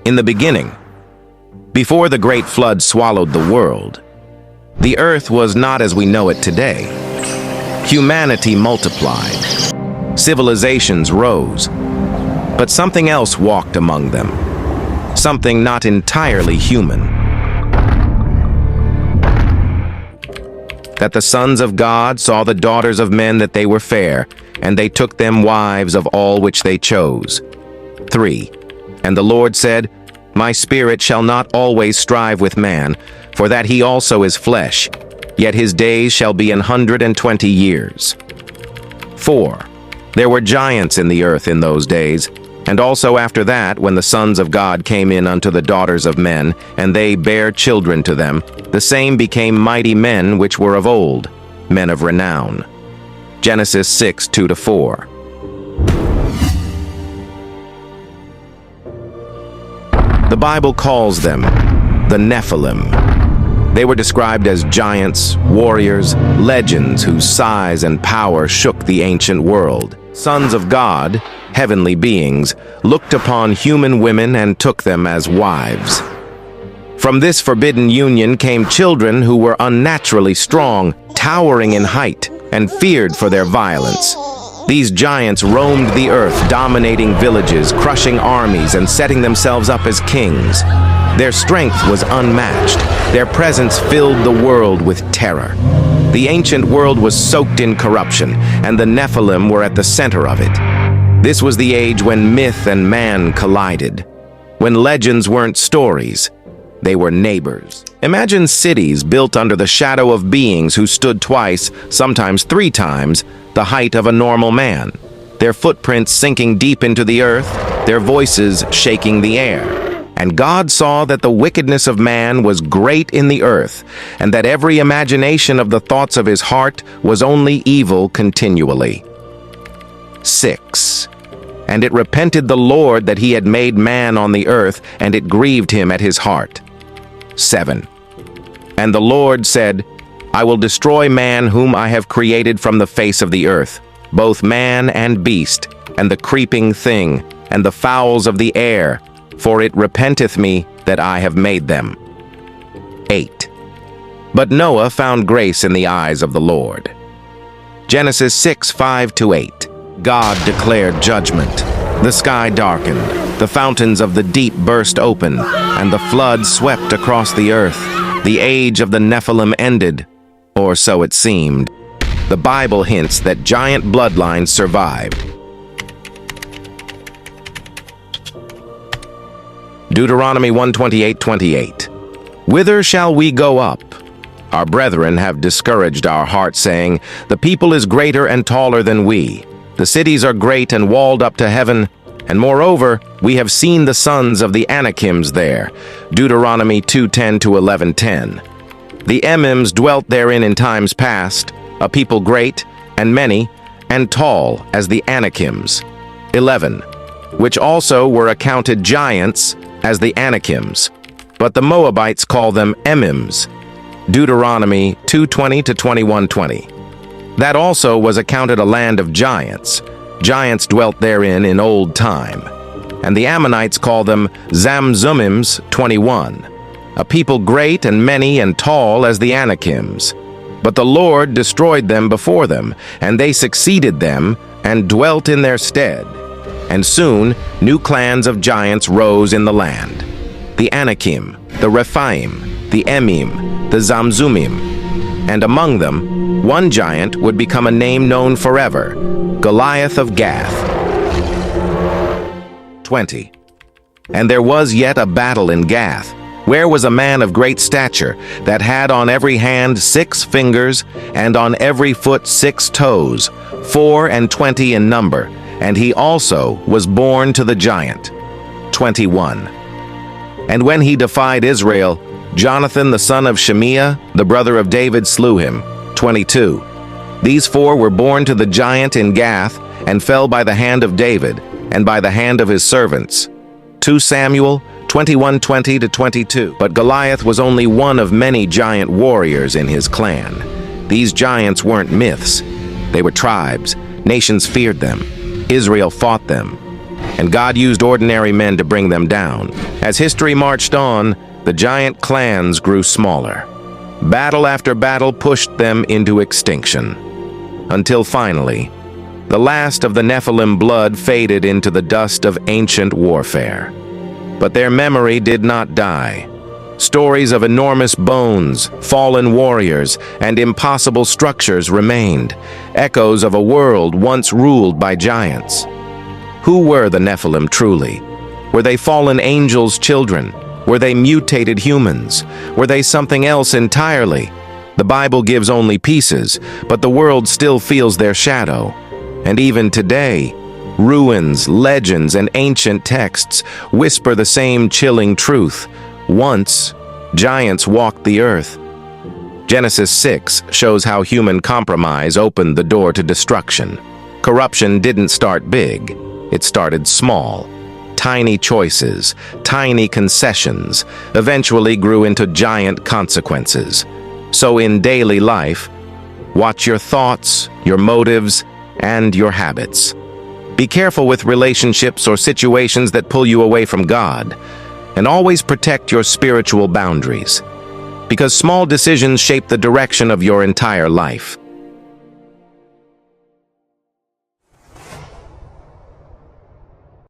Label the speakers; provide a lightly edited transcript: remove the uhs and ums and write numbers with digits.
Speaker 1: In the beginning, before the great flood swallowed the world, the earth was not as we know it today. Humanity multiplied. Civilizations rose. But something else walked among them. Something not entirely human. That the sons of God saw the daughters of men that they were fair, and they took them wives of all which they chose. 3. And the Lord said, My spirit shall not always strive with man, for that he also is flesh, yet his days shall be 120 years. 4. There were giants in the earth in those days, and also after that, when the sons of God came in unto the daughters of men, and they bare children to them, the same became mighty men which were of old, men of renown. Genesis 6, 2-4. The Bible calls them the Nephilim. They were described as giants, warriors, legends whose size and power shook the ancient world. Sons of God, heavenly beings, looked upon human women and took them as wives. From this forbidden union came children who were unnaturally strong, towering in height, and feared for their violence. These giants roamed the earth, dominating villages, crushing armies, and setting themselves up as kings. Their strength was unmatched. Their presence filled the world with terror. The ancient world was soaked in corruption, and the Nephilim were at the center of it. This was the age when myth and man collided, when legends weren't stories, they were neighbors. Imagine cities built under the shadow of beings who stood twice, sometimes 3 times, the height of a normal man, their footprints sinking deep into the earth, their voices shaking the air. And God saw that the wickedness of man was great in the earth, and that every imagination of the thoughts of his heart was only evil continually. 6. And it repented the Lord that he had made man on the earth, and it grieved him at his heart. 7. And the Lord said, I will destroy man whom I have created from the face of the earth, both man and beast, and the creeping thing, and the fowls of the air, for it repenteth me that I have made them. 8. But Noah found grace in the eyes of the Lord. Genesis 6, 5-8. God declared judgment. The sky darkened, the fountains of the deep burst open, and the flood swept across the earth. The age of the Nephilim ended, or so it seemed. The Bible hints that giant bloodlines survived. Deuteronomy 1:28-28. Whither shall we go up? Our brethren have discouraged our heart, saying, The people is greater and taller than we. The cities are great and walled up to heaven, and moreover, we have seen the sons of the Anakims there. Deuteronomy 2:10-11:10. The Emims dwelt therein in times past, a people great and many and tall as the Anakims. 11. Which also were accounted giants as the Anakims, but the Moabites call them Emims. Deuteronomy 2:20-21:20. That also was accounted a land of giants. Giants dwelt therein in old time. And the Ammonites call them Zamzummims. 21. A people great and many and tall as the Anakims. But the Lord destroyed them before them, and they succeeded them and dwelt in their stead. And soon new clans of giants rose in the land. The Anakim, the Rephaim, the Emim, the Zamzummim. And among them, one giant would become a name known forever, Goliath of Gath. 20. And there was yet a battle in Gath, where was a man of great stature, that had on every hand 6 fingers, and on every foot 6 toes, 24 in number, and he also was born to the giant. 21. And when he defied Israel, Jonathan the son of Shimea, the brother of David, slew him. 22. These 4 were born to the giant in Gath, and fell by the hand of David, and by the hand of his servants. 2 Samuel 21:20-22. But Goliath was only one of many giant warriors in his clan. These giants weren't myths. They were tribes. Nations feared them. Israel fought them. and God used ordinary men to bring them down. As history marched on, the giant clans grew smaller. Battle after battle pushed them into extinction. Until finally, the last of the Nephilim blood faded into the dust of ancient warfare. But their memory did not die. Stories of enormous bones, fallen warriors, and impossible structures remained, echoes of a world once ruled by giants. Who were the Nephilim truly? Were they fallen angels' children? Were they mutated humans? Were they something else entirely? The Bible gives only pieces, but the world still feels their shadow. And even today, ruins, legends, and ancient texts whisper the same chilling truth. Once, giants walked the earth. Genesis 6 shows how human compromise opened the door to destruction. Corruption didn't start big, it started small. Tiny choices, tiny concessions, eventually grew into giant consequences. So in daily life, watch your thoughts, your motives, and your habits. Be careful with relationships or situations that pull you away from God, and always protect your spiritual boundaries, because small decisions shape the direction of your entire life.